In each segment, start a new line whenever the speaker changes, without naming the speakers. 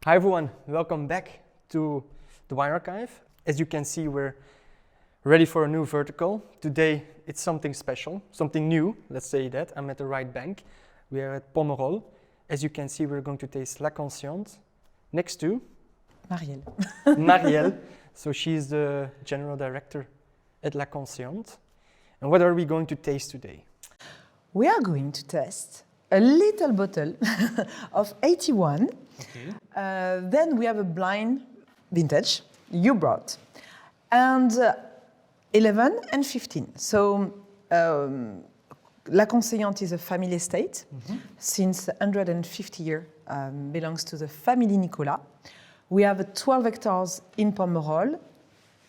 Hi everyone, welcome back to the Wine Archive. As you can see, we're ready for a new vertical. Today it's something special, something new, let's say that. I'm at the right bank. We are at Pomerol. As you can see, we're going to taste La Conseillante next to
Marielle.
Marielle. So she's the general director at La Conseillante. And what are we going to taste today?
We are going to test a little bottle of 81.
Okay.
Then we have a blind vintage you brought, and 11 and 15. So La Conseillante is a family estate. Since 150 years, belongs to the family Nicolas. We have 12 hectares in Pomerol,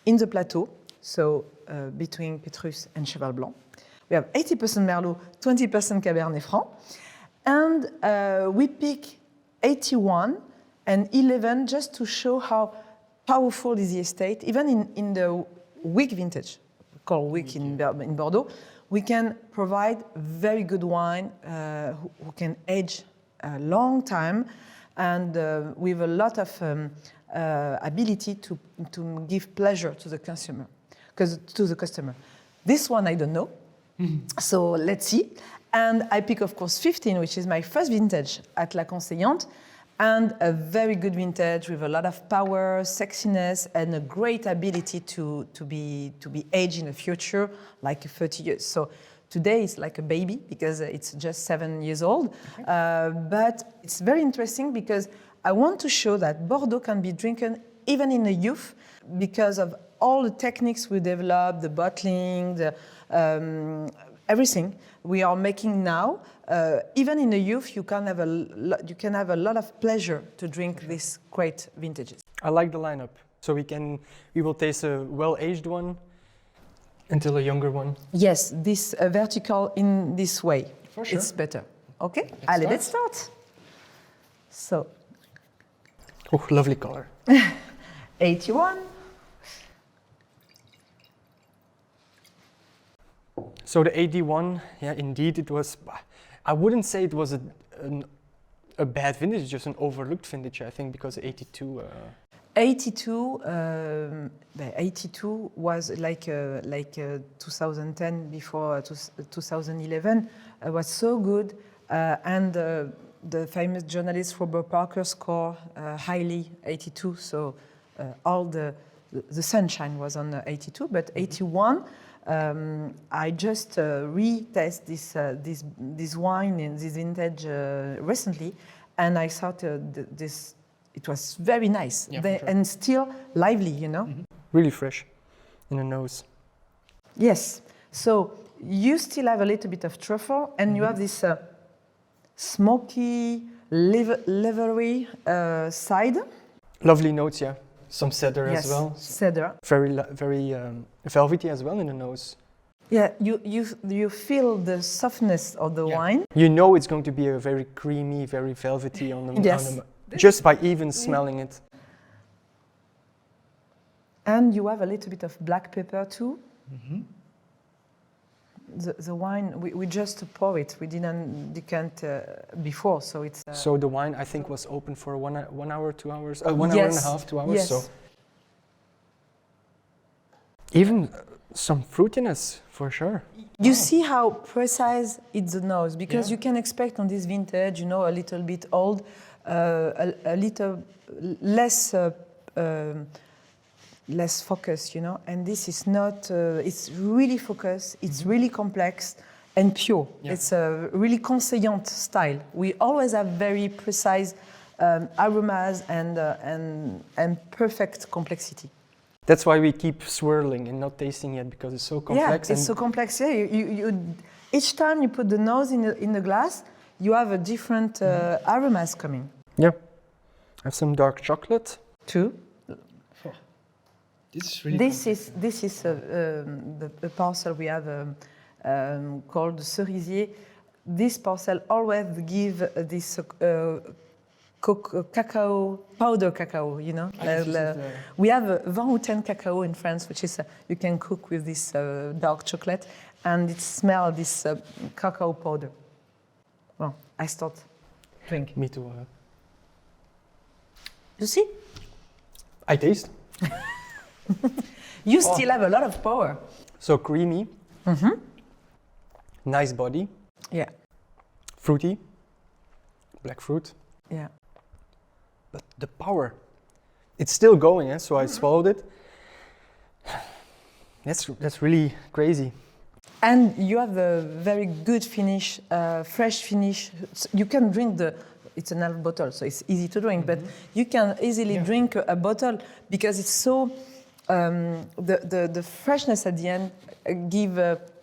in the plateau, so between Petrus and Cheval Blanc. We have 80% Merlot, 20% Cabernet Franc. And we pick 81 and 11 just to show how powerful is the estate. Even in the weak vintage, called weak in Bordeaux, we can provide very good wine who can age a long time and with a lot of ability to give pleasure to the customer. This one I don't know, so let's see. And I pick, of course, 15, which is my first vintage at La Conseillante, and a very good vintage with a lot of power, sexiness, and a great ability to be aged in the future, like 30 years. So today it's like a baby because it's just 7 years old. Okay. But it's very interesting because I want to show that Bordeaux can be drinking even in the youth because of all the techniques we developed, the bottling, everything we are making now. Even in the youth, you can have a lot of pleasure to drink these great vintages.
I like the lineup. So we will taste a well-aged one until a younger one.
Yes, this vertical in this way.
For sure.
It's better. Okay, let's start. So.
Oh, lovely color.
81.
So the 81, yeah, indeed it was, I wouldn't say it was a bad vintage, just an overlooked vintage, I think, because 82...
82 was like 2010 before 2011 was so good, and the famous journalist Robert Parker scored highly 82, so all the sunshine was on 82, but 81. I just retest this wine in this vintage recently, and I thought it was very nice,
yeah, sure.
And still lively, you know.
Mm-hmm. Really fresh in the nose.
Yes. So you still have a little bit of truffle, and you have this smoky, leathery side.
Lovely notes, yeah. Some cedar as well.
Cedar.
Very velvety as well in the nose.
Yeah, you feel the softness of the wine.
You know it's going to be a very creamy, very velvety on the,
yes.
Just by even smelling it.
And you have a little bit of black pepper too. Mm-hmm. The wine, we just pour it. We didn't decant before, so it's...
So the wine, I think, was open for 1 hour, 2 hours? 1 hour and a half, 2 hours,
yes.
So... Even some fruitiness, for sure.
You see how precise it's the nose, because you can expect on this vintage, you know, a little bit old, a little less... less focus, you know, and this is not, it's really focused, it's really complex and pure. Yeah. It's a really conseillante style. We always have very precise aromas and perfect complexity.
That's why we keep swirling and not tasting yet, because it's so complex.
Yeah, it's so complex. Yeah, you each time you put the nose in the glass, you have a different aromas coming.
Yeah, I have some dark chocolate.
Too.
This is really
this is the parcel we have called Cerisier. This parcel always give this cacao, powder cacao, you know. We have vin ou ten cacao in France, which is you can cook with this dark chocolate, and it smells this cacao powder. Well, I start drinking.
Me too.
You see?
I taste.
You still have a lot of power.
So creamy. Nice body.
Yeah.
Fruity. Black fruit.
Yeah.
But the power, it's still going, so I swallowed it. That's really crazy.
And you have a very good finish, fresh finish. You can drink it's an half bottle, so it's easy to drink, but you can easily drink a bottle because it's so, the freshness at the end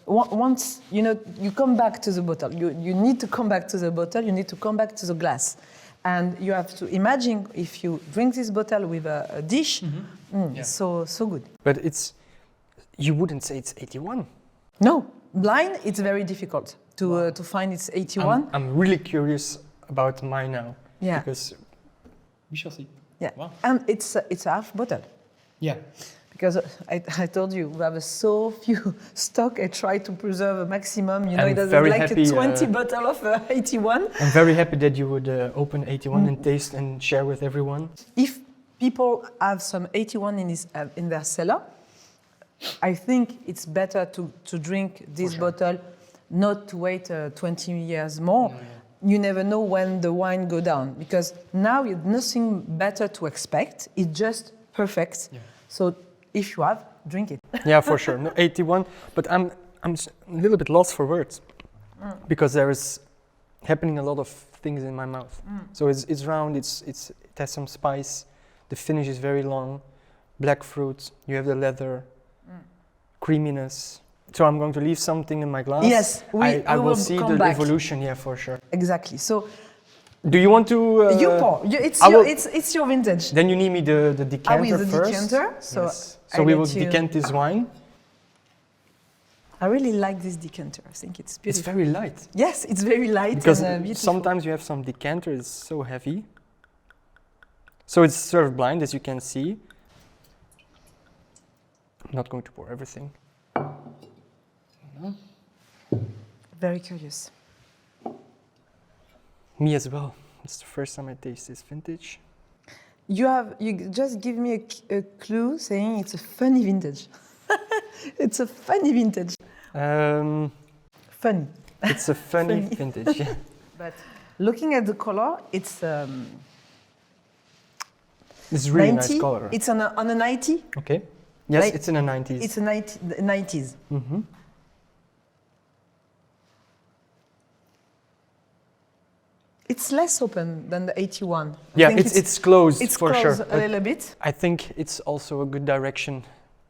once, you come back to the bottle. You need to come back to the bottle, you need to come back to the glass. And you have to imagine if you drink this bottle with a dish, so good.
But you wouldn't say it's 81.
No, blind, it's very difficult to find it's 81.
I'm really curious about mine now.
Yeah.
Because we shall see.
Yeah,
Wow.
and it's a half bottle.
Yeah.
Because I told you, we have so few stock. I try to preserve a maximum. It doesn't like a 20 bottle of 81.
I'm very happy that you would open 81 and taste and share with everyone.
If people have some 81 in their cellar, I think it's better to drink this bottle, not to wait 20 years more. Yeah. You never know when the wine go down, because now you have nothing better to expect. It's just perfect. Yeah. So if you have, drink it. Yeah,
for sure. No, 81. But I'm a little bit lost for words because there is happening a lot of things in my mouth. So it's round. It has some spice. The finish is very long. Black fruit. You have the leather. Creaminess. So I'm going to leave something in my glass.
Yes,
I will see the evolution. Yeah, for sure.
Exactly. So.
Do you want to?
You pour. It's your vintage.
Then you need me the decanter first.
Decanter. So,
yes. So we will decant this wine.
I really like this decanter. I think it's beautiful.
It's very light.
Yes, it's very light
because
and beautiful.
Sometimes you have some decanter. It's so heavy. So it's served blind, as you can see. I'm not going to pour everything.
Very curious.
Me as well. It's the first time I taste this vintage.
You just give me a clue saying it's a funny vintage. It's a funny vintage. Funny.
It's a funny vintage. Yeah.
But looking at the color, it's
it's really
90.
Nice color.
It's on a 90.
Okay. Yes, it's in the 90s.
It's a 90s.
Mm-hmm.
It's less open than the 81.
Yeah, it's closed for sure.
It's closed a little bit.
I think it's also a good direction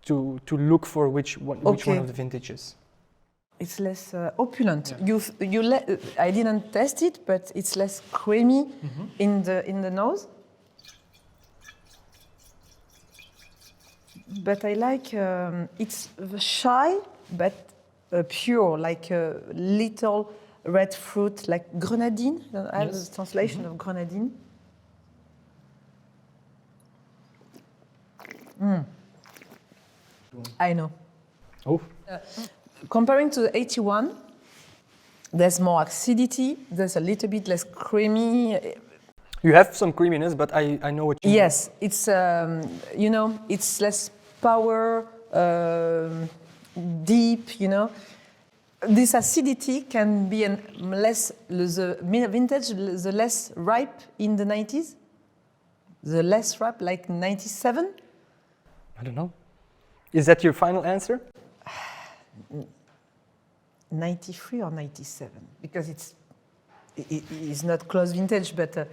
to look for which one of the vintages.
It's less opulent. Yeah. I didn't test it, but it's less creamy in the nose. But I like it's shy but pure, like a little red fruit, like grenadine. I have the translation of grenadine. I know.
Oh.
Comparing to the 81, there's more acidity. There's a little bit less creamy.
You have some creaminess, but I know what you mean.
Yes, it's it's less power, deep. This acidity can be the vintage, the less ripe in the 90s, the less ripe, like 97.
I don't know. Is that your final answer?
93 or 97, because it's not close vintage, but.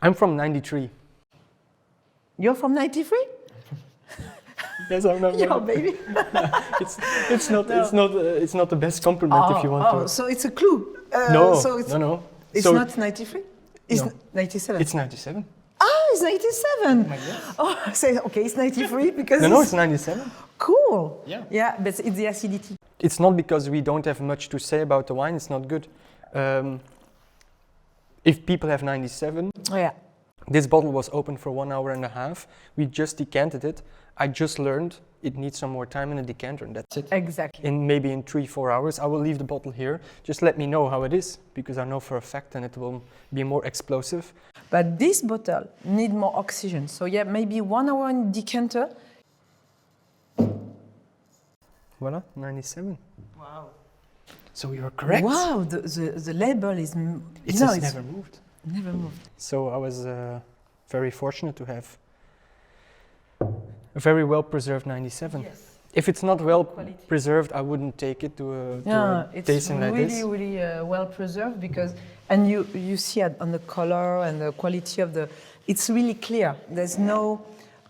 I'm from 93.
You're from 93?
Yes, I'm not.
Yeah, baby.
it's not the best compliment if you want to.
So it's a clue.
No.
It's not 93. It's 97.
It's 97.
Ah, it's 97. Oh, I say okay, it's 93 because.
No, it's 97.
Cool.
Yeah.
Yeah, but it's the acidity.
It's not because we don't have much to say about the wine. It's not good. If people have 97.
Oh, yeah.
This bottle was open for 1 hour and a half. We just decanted it. I just learned it needs some more time in a decanter, and that's it.
Exactly.
Maybe in 3-4 hours. I will leave the bottle here. Just let me know how it is, because I know for a fact that it will be more explosive.
But this bottle need more oxygen. So yeah, maybe 1 hour in decanter.
Voila, 97.
Wow.
So you're correct.
Wow, the label is...
It's never moved.
Never moved.
So I was very fortunate to have a very well preserved 97.
Yes.
If it's not well
Quality.
preserved, I wouldn't take it to a
It's
tasting like this.
really well preserved because, and you see it on the color and the quality of the, it's really clear. There's no,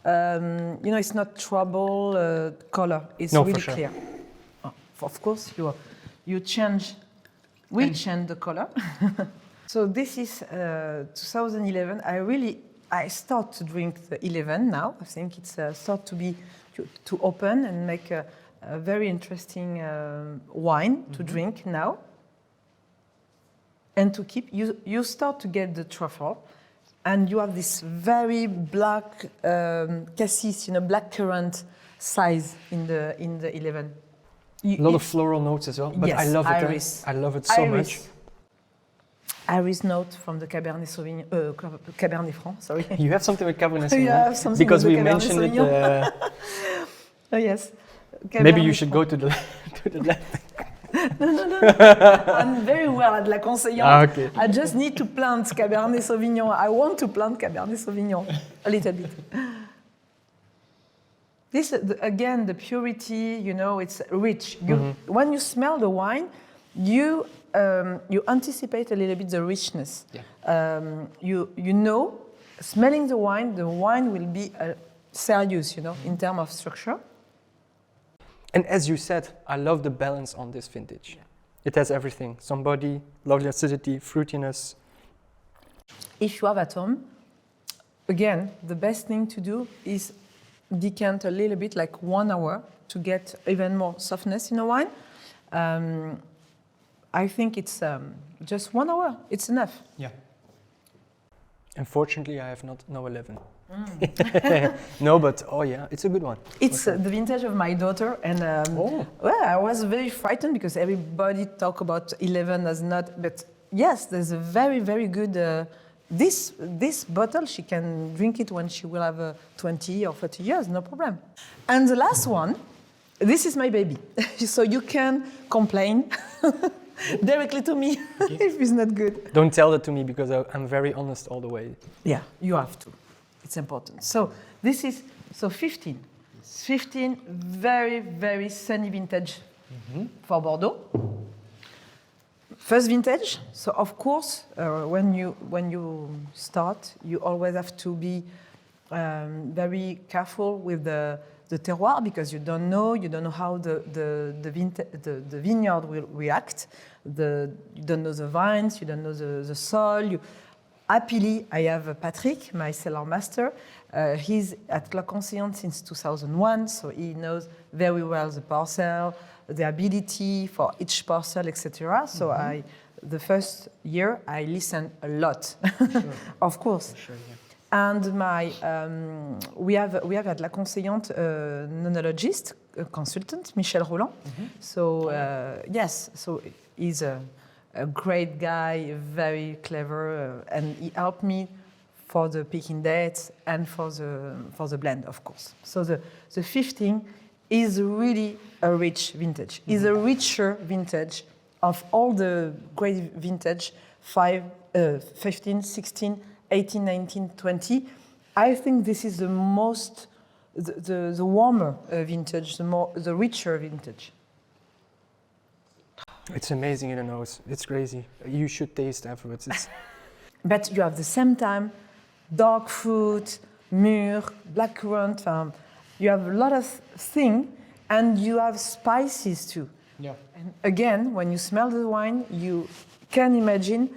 it's not trouble color. It's
No,
really
for sure.
clear. Oh, of course, we change the color. So this is 2011. I start to drink the 11 now. I think it's start to open and make a very interesting wine to drink now. And to keep, you start to get the truffle, and you have this very black cassis, black currant size in the 11.
A lot of floral notes as well, but
yes,
I love it.
iris.
I love it so much.
Iris note from the Cabernet Sauvignon, Cabernet Franc, sorry.
You have something with Cabernet
You have
Sauvignon
something
because
with
we
the Cabernet
mentioned it.
Oh yes.
Maybe you
Cabernet
should
Franc.
go to the left.
No. I'm very well at La Conseillante.
Ah, okay.
I just need to plant Cabernet Sauvignon. I want to plant Cabernet Sauvignon a little bit. This, again, the purity, it's rich. When you smell the wine, you anticipate a little bit the richness.
Yeah.
Smelling the wine will be serious, in terms of structure.
And as you said, I love the balance on this vintage. Yeah. It has everything. Some body, lovely acidity, fruitiness.
If you have at home, again, the best thing to do is decant a little bit, like 1 hour, to get even more softness in the wine. I think it's just 1 hour. It's enough.
Yeah. Unfortunately, I have no 11. No, but it's a good one.
It's the vintage of my daughter, and I was very frightened because everybody talk about 11 as not. But yes, there's a very, very good. This bottle, she can drink it when she will have 20 or 30 years, no problem. And the last one, this is my baby, so you can complain directly to me if it's not good.
Don't tell that to me because I'm very honest all the way.
Yeah, you have to. It's important. So this is 15. 15 very, very sunny vintage for Bordeaux. First vintage. So of course, when you start, you always have to be very careful with the terroir because you don't know how the vineyard will react. You don't know the vines, you don't know the soil. Happily, I have Patrick, my cellar master. He's at La Conseillante since 2001, so he knows very well the parcel, the ability for each parcel, etc. So the first year, I listened a lot, sure. Of course. Sure, yeah. And we have at La Conseillante a monologist, a consultant, Michel Roland. So yes, so he's a great guy, very clever, and he helped me for the picking dates and for the blend, of course. So the 15 is really a rich vintage. It's a richer vintage of all the great vintage 15, 16, 18, 19, 20. I think this is the most, the warmer vintage, the richer vintage.
It's amazing in the nose. It's crazy. You should taste afterwards.
But you have the same time dark fruit, mûr, blackcurrant. You have a lot of things, and you have spices too. Yeah. And again, when you smell the wine, you can imagine.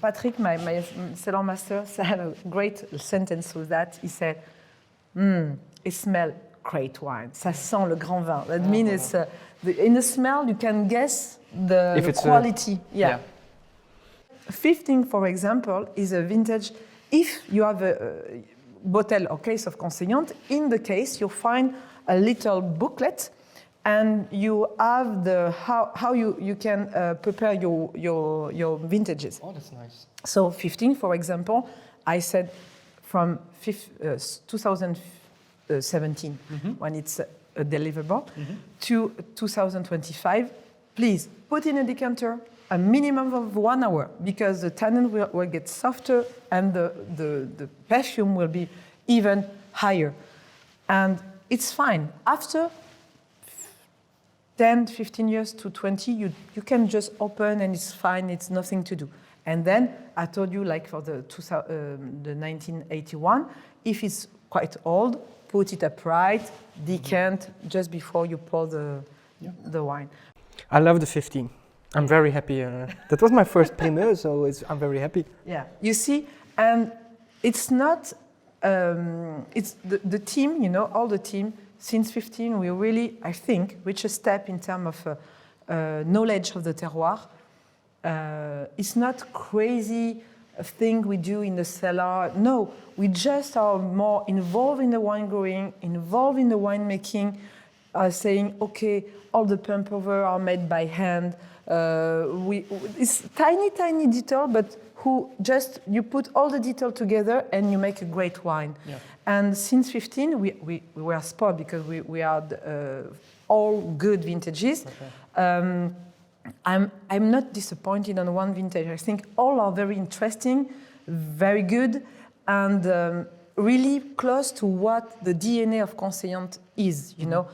Patrick, my cellar master, had a great sentence with that. He said, it smells great wine. Ça sent le grand vin. That means it's in the smell you can guess the quality. Yeah. 15, for example, is a vintage. If you have a bottle or case of Conseillante, in the case you find a little booklet, and you have the how you can prepare your vintages.
Oh, that's nice.
So 15, for example, I said from 2017, when it's deliverable, to 2025, please put in a decanter a minimum of 1 hour, because the tannin will get softer and the perfume will be even higher. And it's fine. After 10, 15 years to 20, you can just open and it's fine, it's nothing to do. And then I told you, like for the 1981, if it's quite old, put it upright, decant just before you pour the wine.
I love the 15. I'm very happy. That was my first primeur, so I'm very happy.
Yeah, you see, and it's not, it's the team, you know, all the team, since 15, we really, I think, reach a step in terms of knowledge of the terroir. It's not crazy thing we do in the cellar. No, we just are more involved in the wine growing, involved in the winemaking, saying, okay, all the pump over are made by hand. It's tiny detail, but you put all the detail together and you make a great wine. Yeah. And since 15, we were spoiled because we had all good vintages. Okay. I'm not disappointed on one vintage. I think all are very interesting, very good, and really close to what the DNA of Conseillante is. You know,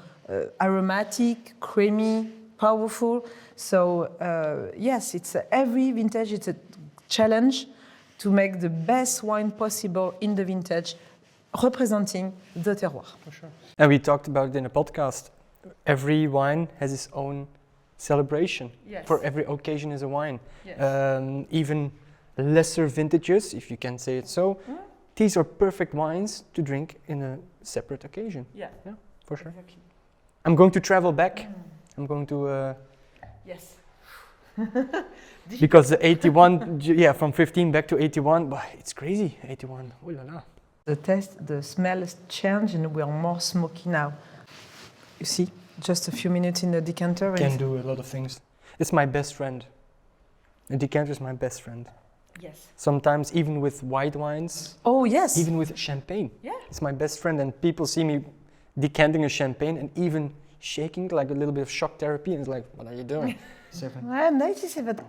aromatic, creamy, powerful. So yes, it's every vintage. It's a challenge to make the best wine possible in the vintage, representing the terroir.
For sure. And we talked about it in a podcast. Every wine has its own celebration. Yes. For every occasion is a wine. Yes. Even lesser vintages, if you can say it so, these are perfect wines to drink in a separate occasion. Yeah, for sure. Exactly. I'm going to travel back. I'm going to...
yes.
Because the 81, from 15 back to 81, but it's crazy, 81, oh la la.
The smell has changed and we are more smoky now. You see, just a few minutes in the decanter.
Can do a lot of things. It's my best friend. The decanter is my best friend.
Yes.
Sometimes even with white wines.
Oh yes.
Even with champagne.
Yeah.
It's my best friend, and people see me decanting a champagne and even shaking, like a little bit of shock therapy, and it's like, what are you doing?
97.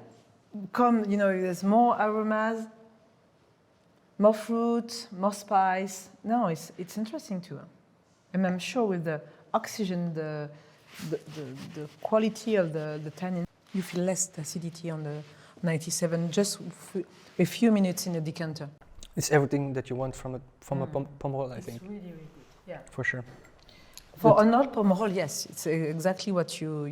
You know, there's more aromas, more fruit, more spice. No, it's interesting too. And I'm sure with the oxygen, the quality of the tannin, you feel less acidity on the 97, just a few minutes in a decanter.
It's everything that you want from a Pomerol, I think.
It's really, really good. Yeah.
For sure.
For an old Pomerol, yes, it's exactly what you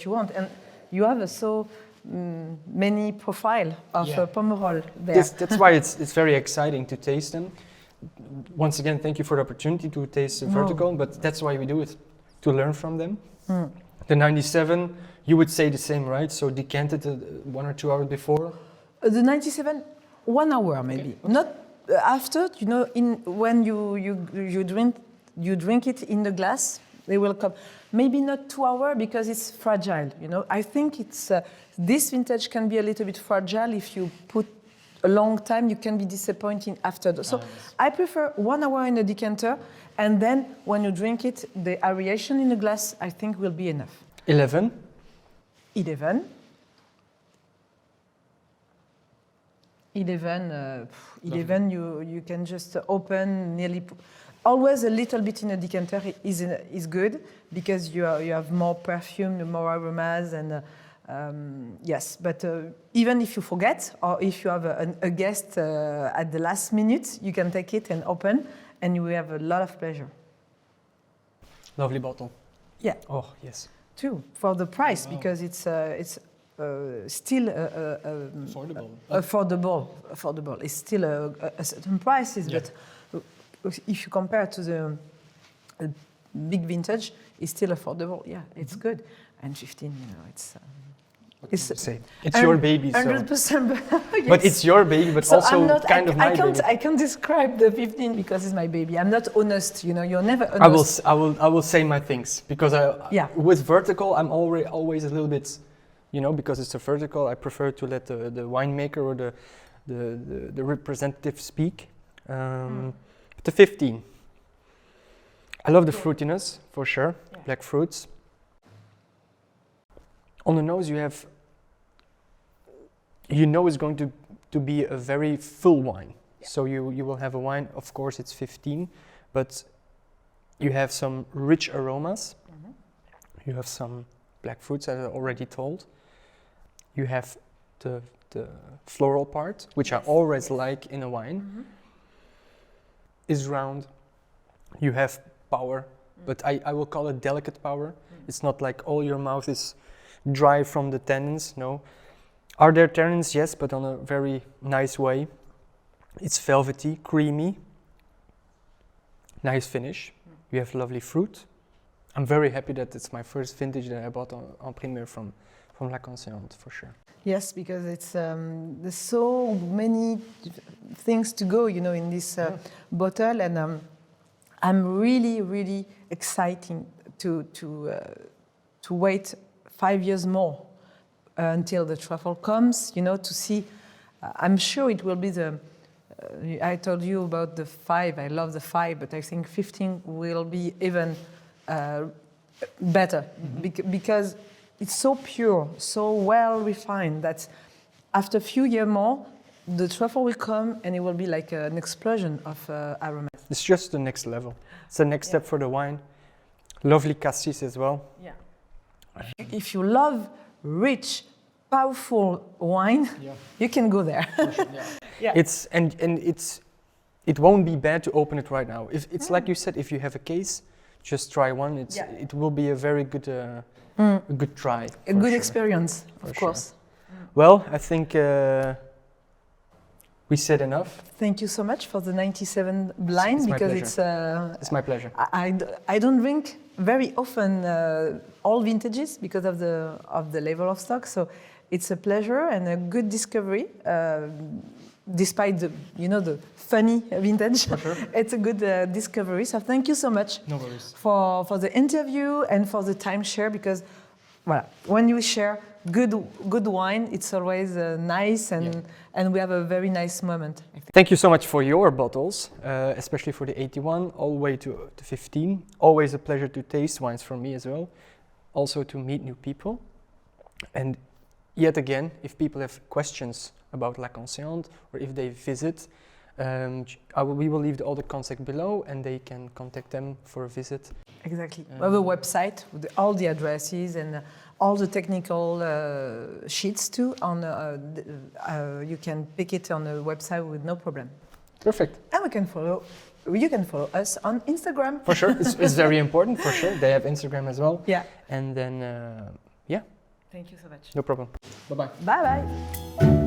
want, and you have so many profile of Pomerol there.
That's why it's very exciting to taste them. Once again, thank you for the opportunity to taste vertical, but that's why we do it, to learn from them. The 97, you would say the same, right? So decanted 1 or 2 hours before?
The 97, 1 hour maybe. Okay. Not after, you know, when you drink it in the glass, they will come. Maybe not 2 hours because it's fragile, you know. I think it's this vintage can be a little bit fragile. If you put a long time, you can be disappointing after. So I prefer 1 hour in a decanter, and then when you drink it, the aeration in the glass, I think, will be enough.
11.
11, you can just open nearly. Always a little bit in a decanter is good because you have more perfume, more aromas, and yes. But even if you forget, or if you have a guest at the last minute, you can take it and open, and you will have a lot of pleasure.
Lovely bottle.
Yeah.
Oh yes.
Too for the price, because it's still affordable. It's still a certain prices, but if you compare to the big vintage, it's still affordable. Yeah, it's good. And 15, you know, It's
Say it's your baby, so.
100%. Yes.
But it's your baby, but
So
also
I'm not,
kind of my baby.
I can't describe the 15 because it's my baby. I'm not honest, you know. You're never honest.
I will say my things because
Yeah.
with vertical I'm always a little bit, you know, because it's a vertical. I prefer to let the winemaker or the representative speak. But the 15. I love the fruitiness for sure.
Yeah.
Black fruits. On the nose, you know it's going to be a very full wine. Yeah. So you will have a wine, of course it's 15, but you have some rich aromas. Mm-hmm. You have some black fruits, as I already told. You have the floral part, which I always like in a wine. Mm-hmm. Is round. You have power, but I will call it delicate power. It's not like all your mouth is dry from the tannins, no. Are there tannins? Yes, but on a very nice way. It's velvety, creamy, nice finish. You have lovely fruit. I'm very happy that it's my first vintage that I bought en primeur from La Conseillante, for sure.
Yes, because it's there's so many things to go, you know, in this bottle, and I'm really excited to wait 5 years more until the truffle comes, you know, to see. I'm sure it will be the. I told you about the 5. I love the 5, but I think 15 will be even better because it's so pure, so well refined that after a few years more, the truffle will come and it will be like an explosion of aroma.
It's just the next level. It's the next step for the wine. Lovely cassis as well.
Yeah. If you love rich, powerful wine, you can go there. Yeah.
It won't be bad to open it right now. If it's like you said, if you have a case, just try one. It will be a very good a good try.
A good experience, of course.
Well, I think we said enough.
Thank you so much for the 97 blind, because
it's my pleasure.
I don't drink very often all vintages because of the level of stock. So it's a pleasure and a good discovery. Despite the funny vintage, for sure. It's a good discovery. So thank you so much for the interview and for the time share, because when you share good wine, it's always nice, and we have a very nice moment, I think.
Thank you so much for your bottles, especially for the 81 all the way to 15. Always a pleasure to taste wines for me as well. Also to meet new people. And yet again, if people have questions about La Conseillante, or if they visit, we will leave all the contact below and they can contact them for a visit.
Exactly. We have a website with all the addresses and all the technical sheets too. You can pick it on the website with no problem.
Perfect.
And you can follow us on Instagram.
For sure, it's very important, for sure. They have Instagram as well.
Yeah.
And then,
Thank you so much.
No problem. Bye-bye.
Bye-bye.